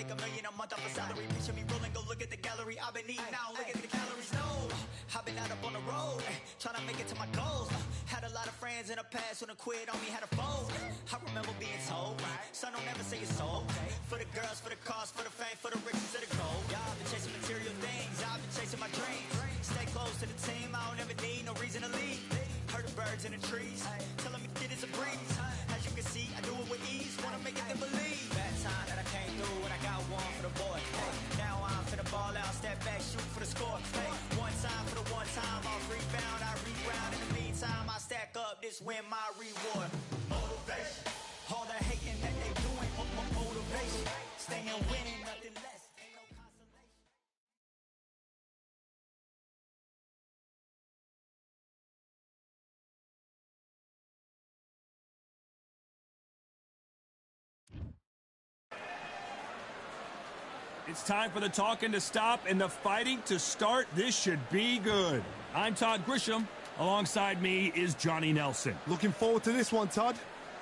make $1 million a month off a salary. Picture me rolling, go look at the gallery. I've been eating now, look at the calories. No, I've been out up on the road, trying to make it to my goals. Had a lot of friends in the past when I quit on me, had a fold. I remember being told, son, don't ever say it's sold. For the girls, for the cars, for the fame, for the riches, for the gold. Yeah, I've been chasing material things, I've been chasing my dreams. Stay close to the team, I don't ever need no reason to leave. Heard the birds in the trees, telling me shit is a breeze. As you can see, I do it with ease, wanna make it then believe. That time that I came through and I got one for the boy. Now I'm finna ball out, step back, shoot for the score. One time for the one time, I'll rebound, I reground. In the meantime, I stack up, this win my reward. Motivation, all the hating that they doing, motivation. Staying winning, nothing less, ain't no consolation. It's time for the talking to stop and the fighting to start. This should be good. I'm Todd Grisham. Alongside me is Johnny Nelson. Looking forward to this one, Todd.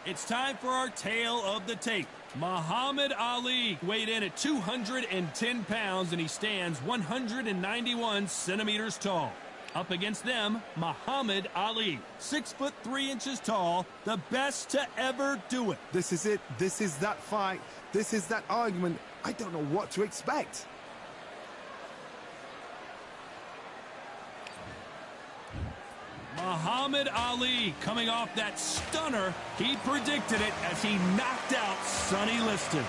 It's time for our tale of the tape. Muhammad Ali weighed in at 210 pounds, and he stands 191 centimeters tall. Up against them, Muhammad Ali, 6'3" tall, the best to ever do it. This is it. This is that fight. This is that argument. I don't know what to expect. Muhammad Ali coming off that stunner. He predicted it as he knocked out Sonny Liston.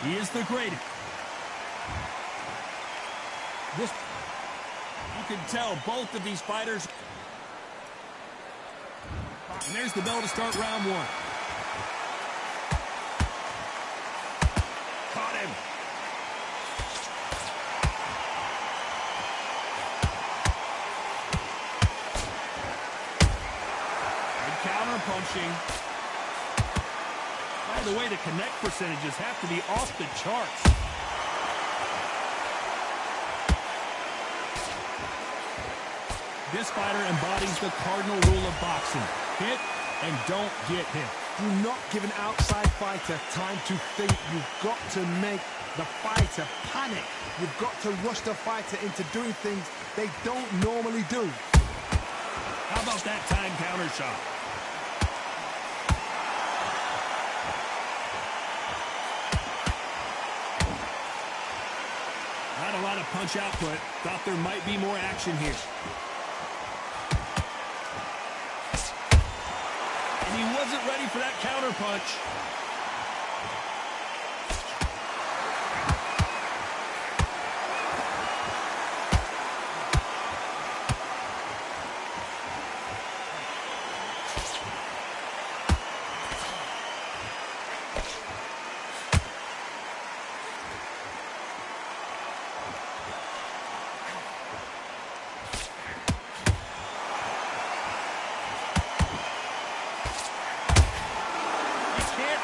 He is the greatest. You can tell both of these fighters. And there's the bell to start round one. Caught him. Good counter punching. By the way, the connect percentages have to be off the charts. This fighter embodies the cardinal rule of boxing. Hit and don't get hit. Do not give an outside fighter time to think. You've got to make the fighter panic. You've got to rush the fighter into doing things they don't normally do. How about that time counter shot? Not a lot of punch output. Thought there might be more action here. He wasn't ready for that counter punch.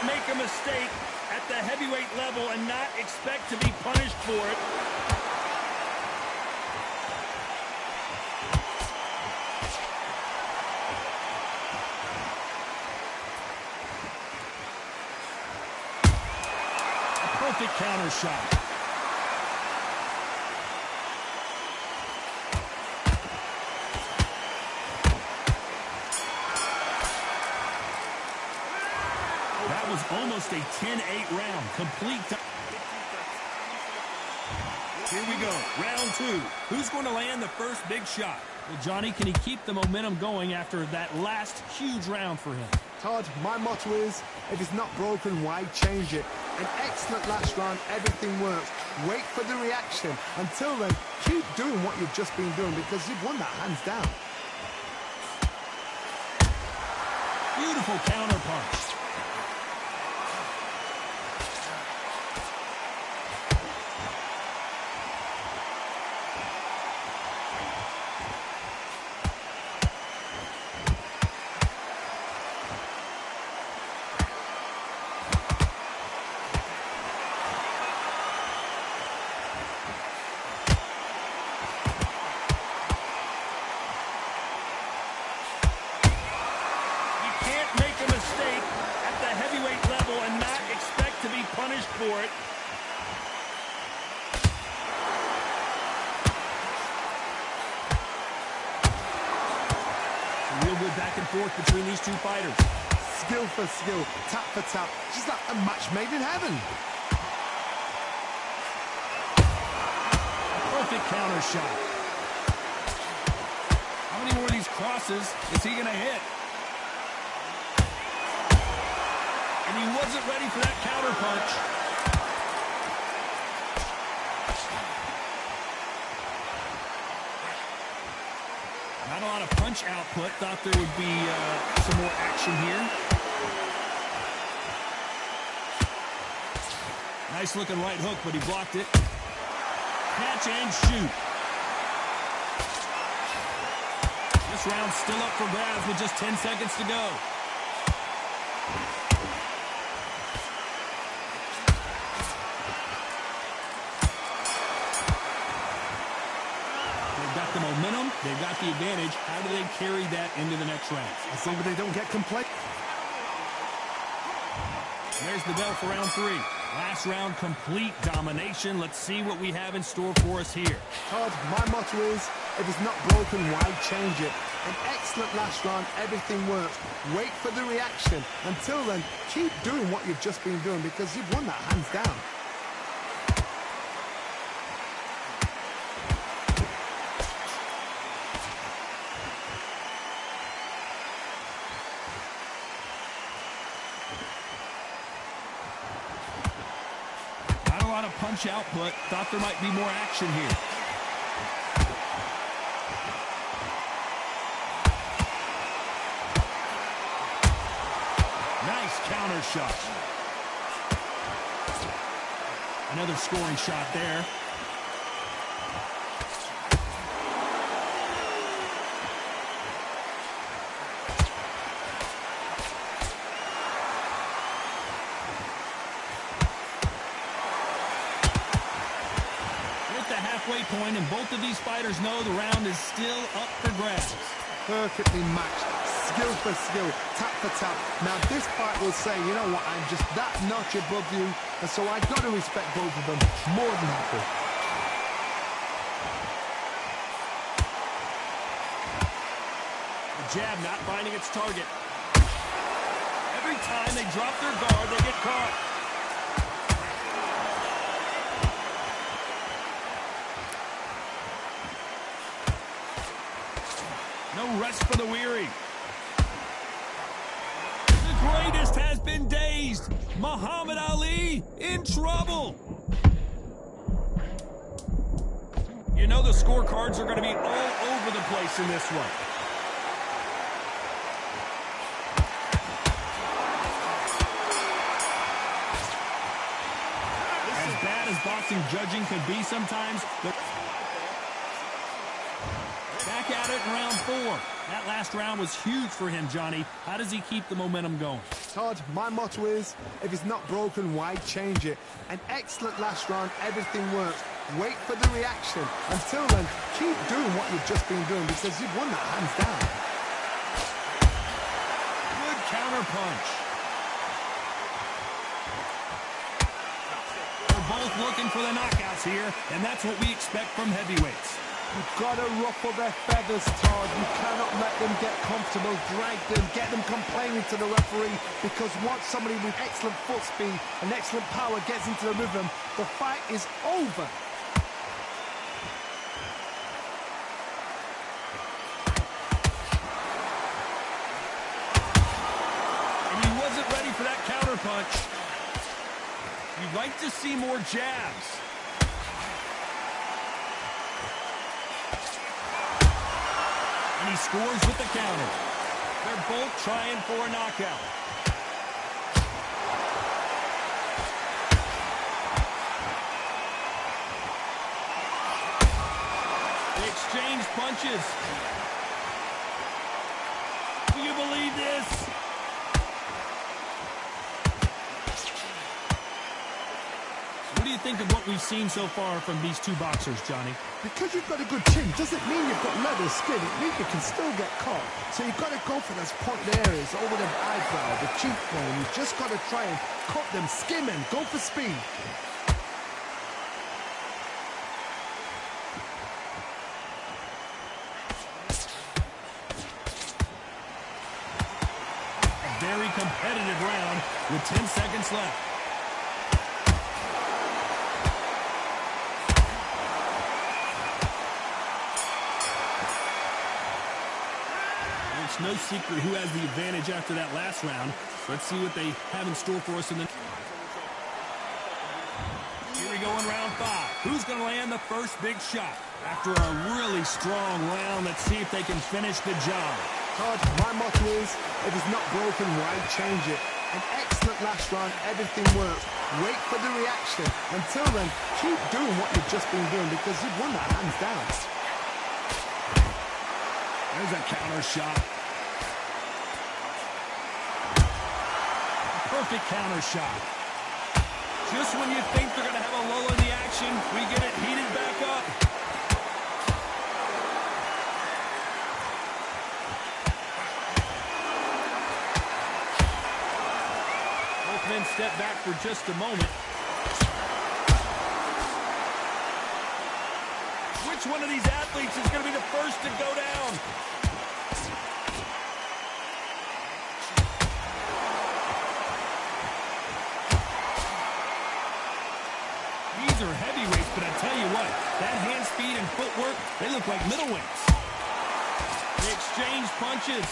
Make a mistake at the heavyweight level and not expect to be punished for it. A perfect counter shot. That was almost a 10-8 round. Complete. Here we go. Round two. Who's going to land the first big shot? Well, Johnny, can he keep the momentum going after that last huge round for him? Todd, my motto is, if it's not broken, why change it? An excellent last round. Everything works. Wait for the reaction. Until then, keep doing what you've just been doing because you've won that hands down. Beautiful counter punch. for it. Some real good back and forth between these two fighters. Skill for skill, tap for tap, just like a match made in heaven. Perfect counter shot. How many more of these crosses is he going to hit? And he wasn't ready for that counter punch. Not a lot of punch output. Thought there would be some more action here. Nice looking right hook, but he blocked it. Catch and shoot. This round's still up for grabs with just 10 seconds to go. They've got the momentum. They've got the advantage. How do they carry that into the next round? As long as they don't get complacent. There's the bell for round 3. Last round, complete domination. Let's see what we have in store for us here. Todd, my motto is, if it's not broken, why change it? An excellent last round, everything works. Wait for the reaction. Until then, keep doing what you've just been doing because you've won that hands down. Not a lot of punch output. Thought there might be more action here. Counter shot. Another scoring shot there. We're at the halfway point, and both of these fighters know the round is still up for grabs. Perfectly matched. Skill for skill, tap for tap. Now this fight will say, you know what, I'm just that notch above you, and so I got to respect both of them more than happy. The jab not finding its target. Every time they drop their guard, they get caught. No rest for the weary. Greatest has been dazed. Muhammad Ali in trouble. You know the scorecards are going to be all over the place in this one. As bad as boxing judging can be sometimes, back at it in round 4. That last round was huge for him, Johnny. How does he keep the momentum going? Todd, my motto is, if it's not broken, why change it? An excellent last round, everything works. Wait for the reaction. Until then, keep doing what you've just been doing because you've won that hands down. Good counter punch. They're both looking for the knockouts here, and that's what we expect from heavyweights. You've got to ruffle their feathers, Todd. You cannot let them get comfortable, drag them, get them complaining to the referee, because once somebody with excellent foot speed and excellent power gets into the rhythm, the fight is over. And he wasn't ready for that counter punch. You'd like to see more jabs. And he scores with the counter. They're both trying for a knockout. They exchange punches. Do you believe this? What do do you think of what we've seen so far from these two boxers, Johnny? Because you've got a good chin doesn't mean you've got leather skin. It means you can still get caught. So you've got to go for those pointed areas over the eyebrow, the cheekbone. You've just got to try and cut them, skim them, go for speed. Very competitive round with 10 seconds left. It's no secret who has the advantage after that last round. Let's see what they have in store for us in the... Here we go in round 5. Who's going to land the first big shot? After a really strong round, let's see if they can finish the job. Todd, my motto is, if it's not broken, why change it? An excellent last round, everything works. Wait for the reaction. Until then, keep doing what you've just been doing because you've won that hands down. There's a counter shot. Perfect counter shot. Just when you think they're going to have a lull in the action, we get it heated back up. Both men step back for just a moment. Which one of these athletes is going to be the first to go down? These are heavyweights, but I tell you what, that hand speed and footwork, they look like middleweights. They exchange punches.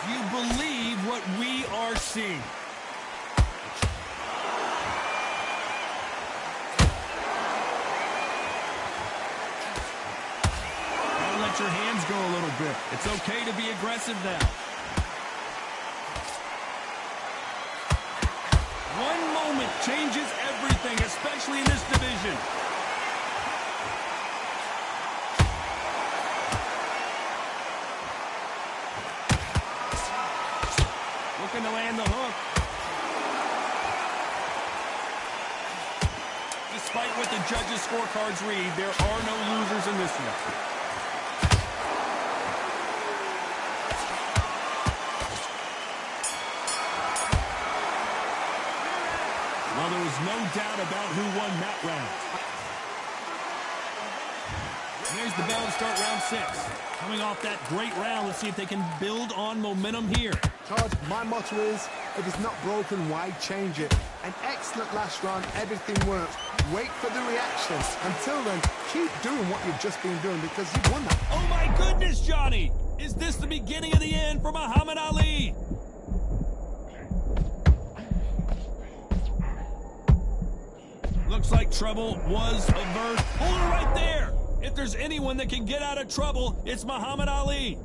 Do you believe what we are seeing? Gotta let your hands go a little bit. It's okay to be aggressive now. One moment changes everything, especially in this division. Looking to land the hook. Despite what the judges' scorecards read, there are no losers in this one. Well, there was no doubt about who won that round. And there's the bell to start round 6. Coming off that great round, let's see if they can build on momentum here. Todd, my motto is, if it's not broken, why change it? An excellent last round, everything works. Wait for the reaction. Until then, keep doing what you've just been doing because you've won that. Oh my goodness, Johnny! Is this the beginning of the end for Muhammad Ali? Looks like trouble was averted. Hold it right there! If there's anyone that can get out of trouble, it's Muhammad Ali.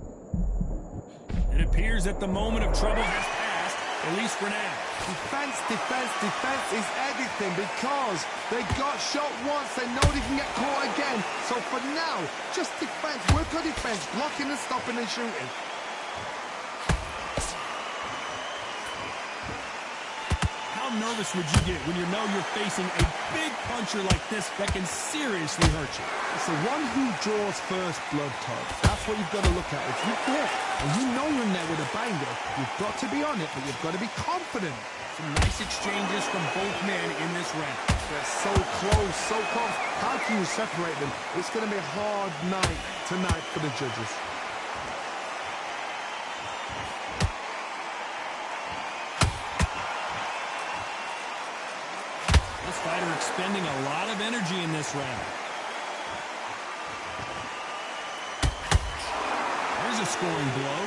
It appears that the moment of trouble has passed, at least for now. Defense, defense, defense is everything because they got shot once. They know they can get caught again. So for now, just defense. Work on defense, blocking and stopping and shooting. How nervous would you get when you know you're facing a big puncher like this that can seriously hurt you? It's the one who draws first blood, Todd. That's what you've got to look at. If you flip and you know you're in there with a banger, you've got to be on it, but you've got to be confident. Some nice exchanges from both men in this round. They're so close, so close. How can you separate them? It's going to be a hard night tonight for the judges. This fighter expending a lot of energy in this round. There's a scoring blow.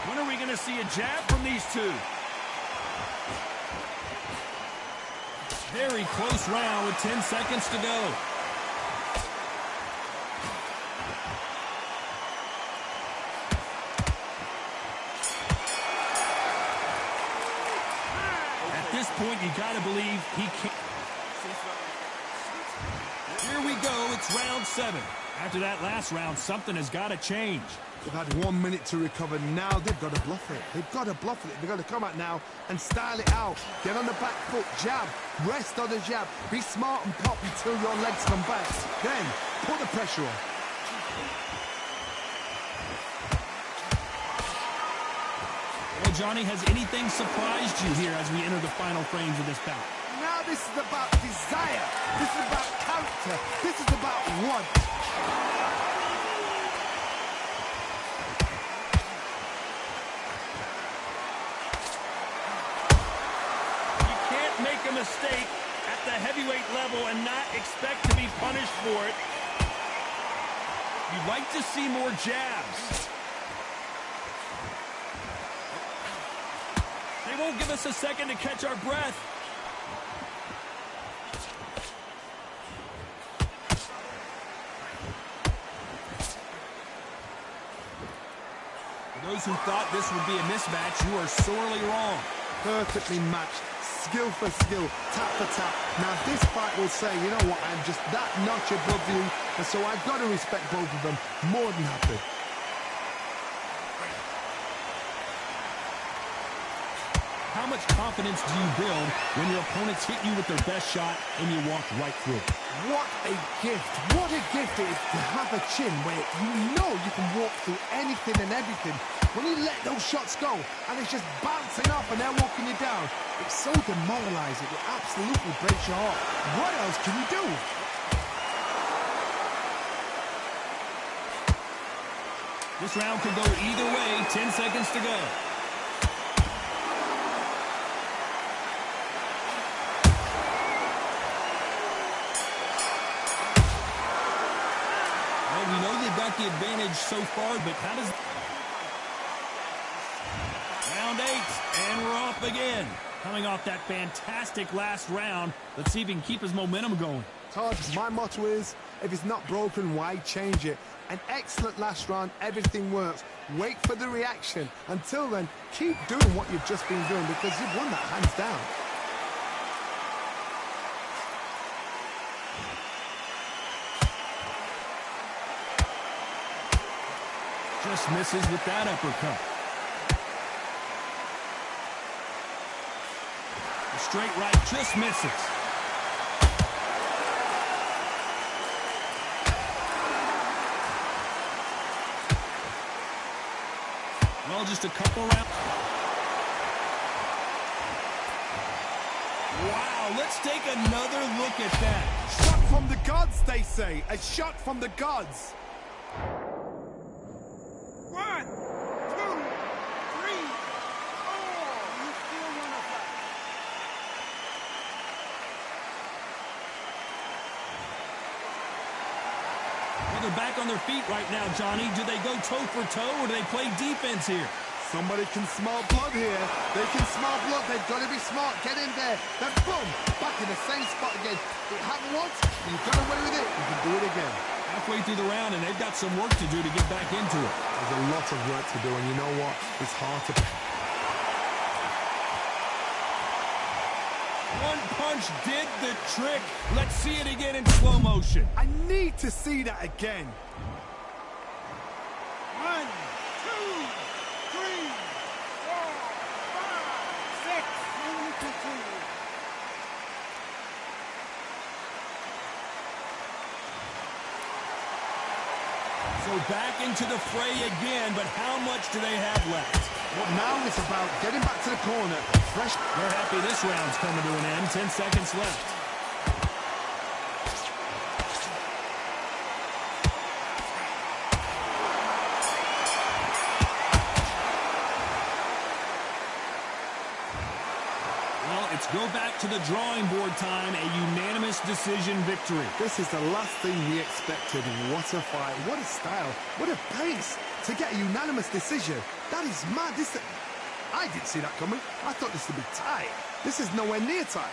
When are we going to see a jab from these two? Very close round with 10 seconds to go. At this point, you got to believe he can't. we go. It's round 7. After that last round, something has got to change. They've had 1 minute to recover. Now they've got to bluff it. They've got to bluff it. They've got to come out now and style it out. Get on the back foot, jab, rest on the jab. Be smart and pop until your legs come back. Then put the pressure on. Well, Johnny, has anything surprised you here as we enter the final frames of this bout? Now this is about desire. This is about character. This is about want. Make a mistake at the heavyweight level and not expect to be punished for it. You'd like to see more jabs. They won't give us a second to catch our breath. For those who thought this would be a mismatch, you are sorely wrong. Perfectly matched. Skill for skill, tap for tap. Now this fight will say, you know what, I'm just that notch above you, and so I've got to respect both of them. More than happy. How much confidence do you build when your opponents hit you with their best shot and you walk right through it? What a gift. What a gift it is to have a chin where you know you can walk through anything and everything. When you let those shots go and it's just bouncing off and they're walking you down, it's so demoralizing. It absolutely breaks your heart. What else can you do? This round could go either way. 10 seconds to go. Well, we know they've got the advantage so far, but how does... Round 8, and we're off again. Coming off that fantastic last round, let's see if he can keep his momentum going. Todd, my motto is, if it's not broken, why change it? An excellent last round, everything works. Wait for the reaction. Until then, keep doing what you've just been doing because you've won that hands down. Just misses with that uppercut. The straight right just misses. Well, just a couple rounds. Wow, let's take another look at that. Shot from the gods, they say. A shot from the gods. 1, 2, 3, 4. You still want to fight? Well, they're back on their feet right now, Johnny. Do they go toe for toe or do they play defense here? Somebody can smell blood here. They can smell blood. They've got to be smart. Get in there. Then boom, back in the same spot again. It happened once. You got away with it. You can do it again. Halfway through the round, and they've got some work to do to get back into it. There's a lot of work to do, and you know what? It's hard to... One punch did the trick. Let's see it again in slow motion. I need to see that again. 1, 2, 3, 4, 5, 6, 7, 8. So back into the fray again, but how much do they have left? Well, now it's about getting back to the corner. Fresh. They're happy this round's coming to an end. 10 seconds left. Well, it's go back to the drawing board time. A unanimous decision victory. This is the last thing we expected. What a fight. What a style. What a pace to get a unanimous decision. That is mad. I didn't see that coming. I thought this would be tight. This is nowhere near tight.